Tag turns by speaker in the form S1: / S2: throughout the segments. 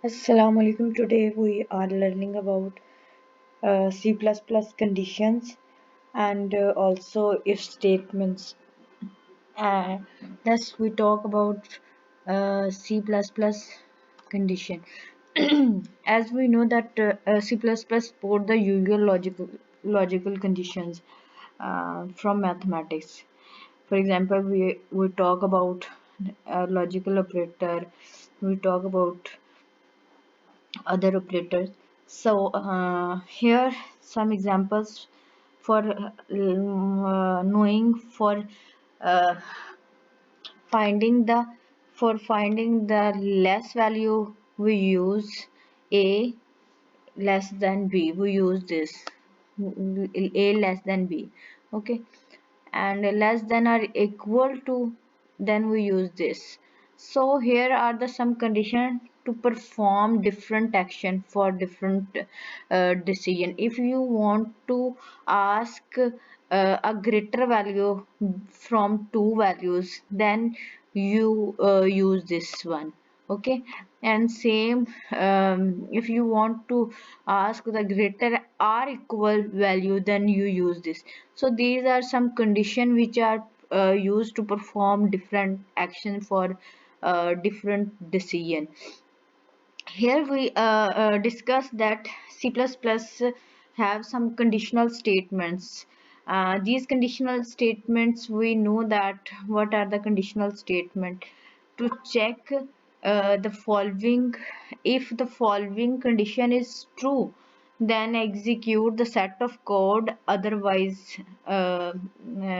S1: Assalamu alaikum. Today we are learning about C++ conditions and also if statements. Uh, thus we talk about C++ condition. As we know that C++ support the usual logical conditions from mathematics. For example, we talk about logical operator. We talk about other operators. So here some examples for knowing uh, finding the finding the less value we use a less than b, we use this a less than b, okay, and less than or equal to, then we use this. So here are the some conditions to perform different action for different decision. If you want to ask a greater value from two values, then you use this one, okay. And same, if you want to ask the greater or equal value, then you use this. So these are some condition which are used to perform different action for different decision. Here we discuss that C++ have some conditional statements. These conditional statements, we know that what are the conditional statement to check the following. If the following condition is true, then execute the set of code, otherwise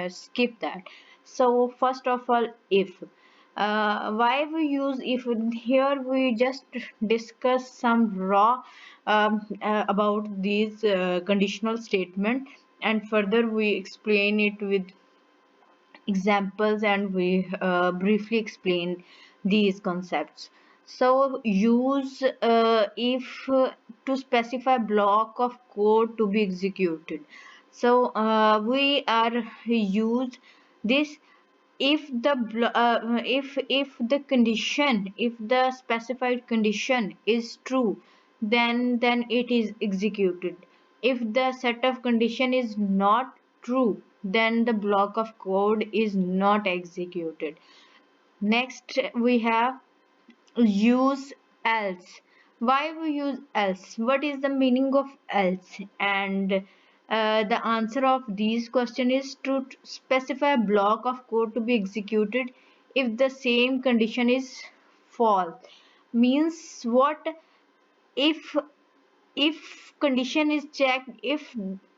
S1: skip that. So first of all, if why we use if, here we just discuss some raw about these conditional statement, and further we explain it with examples, and we briefly explain these concepts. So use if to specify block of code to be executed. So we are use this if the if the condition, if the specified condition is true, then it is executed. If the set of condition is not true, then the block of code is not executed. Next we have use else. Why we use else? What is the meaning of else? And the answer of these question is to specify a block of code to be executed if the same condition is false. Means what? If condition is checked, if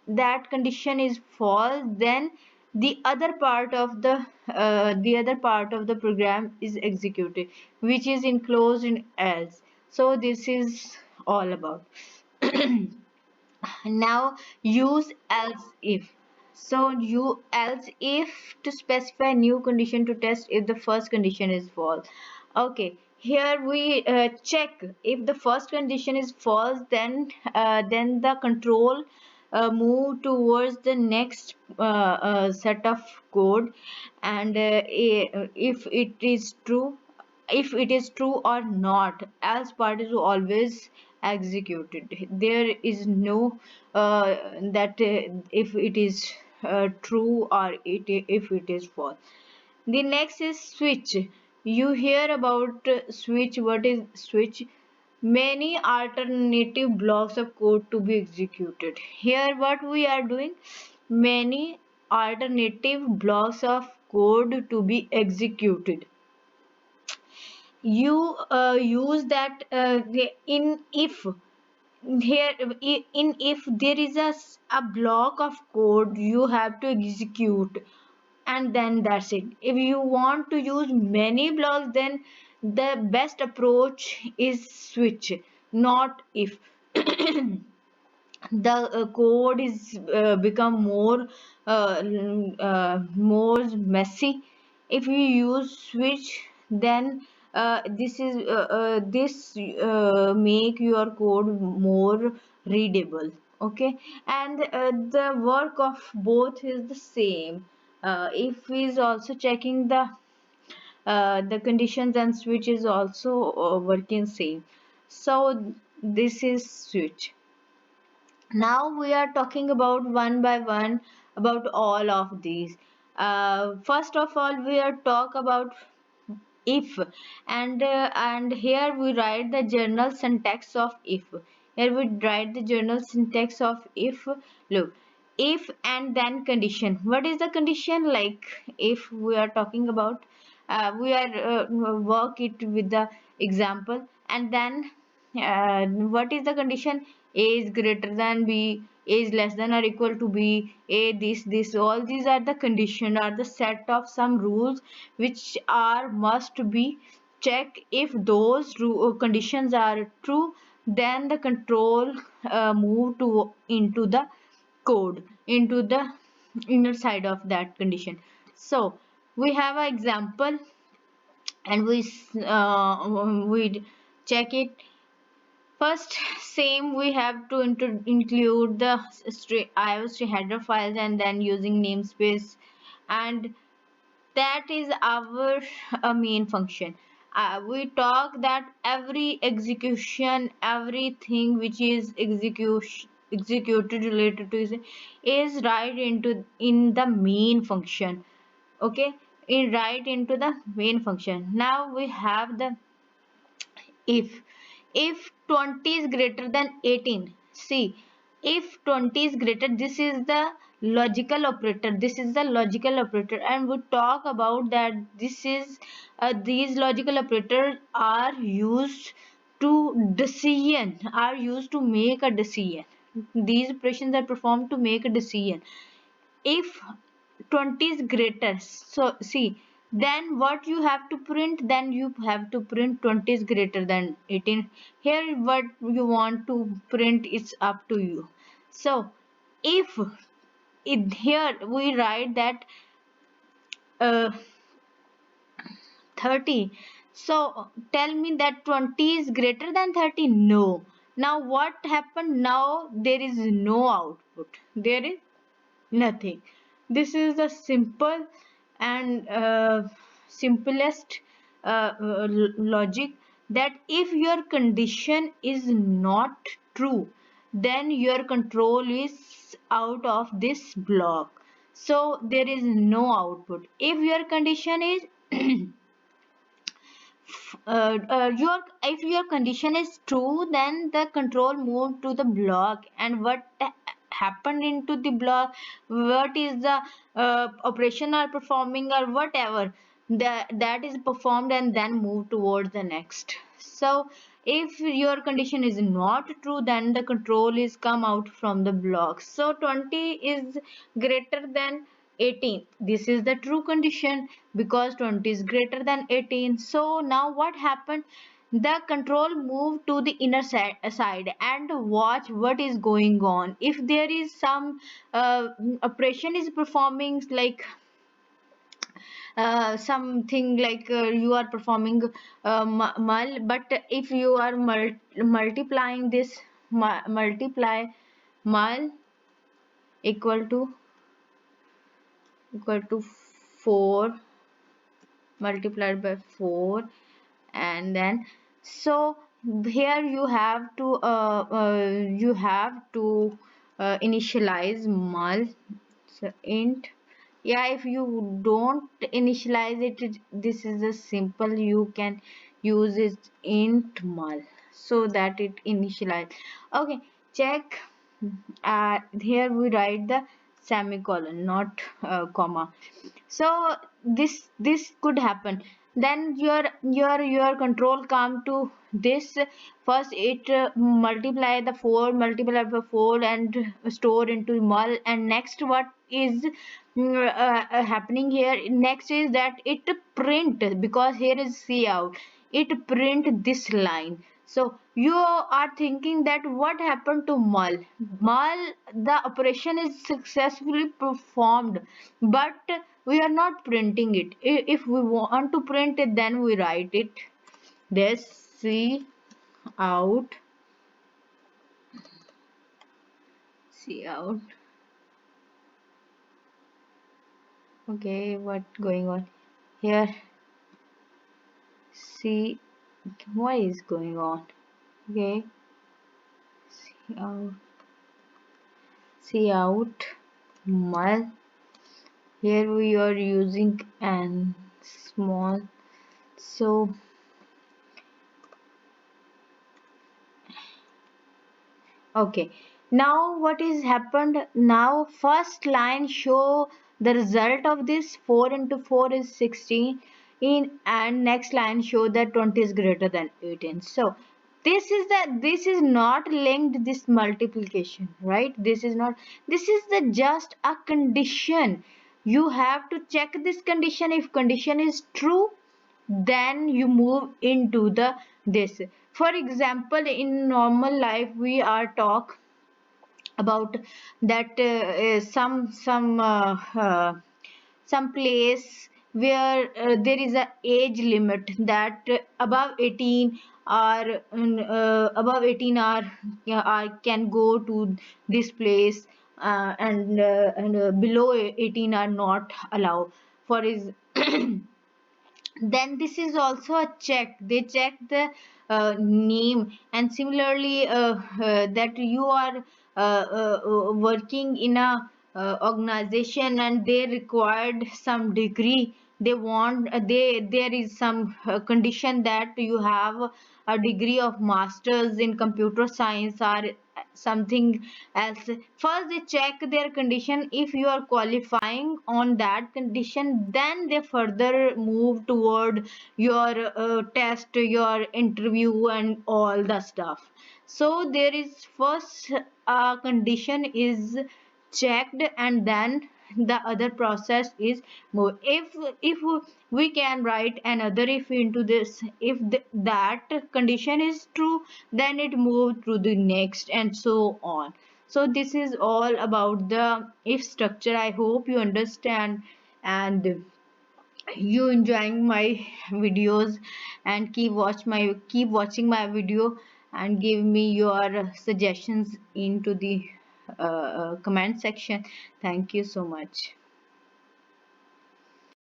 S1: that condition is false, then the other part of the program is executed, which is enclosed in else. So this is all about. Now use else if. So you else if to specify new condition to test if the first condition is false. Okay, here we check if the first condition is false, then the control move towards the next set of code, and if it is true, if it is true or not, else part is always executed. There is no that if it is true or if it is false. The next is switch. You hear about switch. What is switch? Many alternative blocks of code to be executed. Here what we are doing, many alternative blocks of code to be executed. You use that in if. Here in if there is a block of code you have to execute, and then that's it. If you want to use many blocks, then the best approach is switch, not if. The code is become more messy. If you use switch, then this make your code more readable, okay. And the work of both is the same. If is also checking the conditions, and switch is also working same. So this is switch. Now we are talking about one by one about all of these. First of all, we are talk about if, and here we write the general syntax of if. Here we write the general syntax of if. Look, if and then condition. What is the condition? Like if we are talking about, we are work it with the example, and then what is the condition? A is greater than b, a is less than or equal to b, a this, all these are the condition, are the set of some rules which are must be checked. If those conditions are true, then the control move to into the code, into the inner side of that condition. So we have an example, and we check it. First, same, we have to include the IOS header files and then using namespace, and that is our main function. We talk that every execution, everything which is executed related to is right into in the main function. Okay, in right into the main function. Now we have the if. If 20 is greater than 18, see, if 20 is greater, this is the logical operator, this is the logical operator, and we talk about that this is these logical operators are used to decision, are used to make a decision. These operations are performed to make a decision. If 20 is greater, so see, then what you have to print, then you have to print 20 is greater than 18. Here what you want to print is up to you. So if here we write that uh, 30, so tell me that 20 is greater than 30. No. Now what happened? Now there is no output, there is nothing. This is the simple and simplest logic, that if your condition is not true, then your control is out of this block, so there is no output. If your condition is your if your condition is true, then the control moved to the block, and what happened into the block, what is the operation are performing or whatever, that is performed and then move towards the next. So if your condition is not true, then the control is come out from the block. So 20 is greater than 18, this is the true condition, because 20 is greater than 18. So now what happened? The control moved to the inner side and watch what is going on. If there is some operation is performing, like something like you are performing mul, but if you are multiplying this, multiply mul equal to 4 multiplied by 4, and then so here you have to initialize mul, so int. Yeah, if you don't initialize it, this is a simple, you can use it int mul, so that it initialize. Okay, check. Here we write the semicolon, not comma. So this could happen. Then your control come to this. First it multiply the 4 multiply by 4 and store into mul, and next what is happening here next is that it print, because here is cout, it print this line. So you are thinking that what happened to mul? Mul, the operation is successfully performed, but we are not printing it. If we want to print it, then we write it this cout, cout. Okay, what going on here? See, what is going on? Okay, see out, see out mul. Here we are using an small, so okay. Now what is happened? Now first line show the result of this 4 into 4 is 16 in, and next line show that 20 is greater than 18. So this is not linked, this multiplication, right? This is not, this is the just a condition. You have to check this condition. If condition is true, then you move into the this. For example, in normal life we are talk about that some place where there is a age limit that above 18 or above 18 are, I can go to this place, and below 18 are not allowed for is then this is also a check. They check the name, and similarly that you are working in a organization and they required some degree. They want there is some condition that you have a degree of masters in computer science or something else. First they check their condition. If you are qualifying on that condition, then they further move toward your test, your interview and all the stuff. So there is first condition is checked, and then the other process is more. If we can write another if into this, if that condition is true, then it move to the next and so on. So this is all about the if structure. I hope you understand and you enjoying my videos, and keep watching my video and give me your suggestions into the comment section. Thank you so much.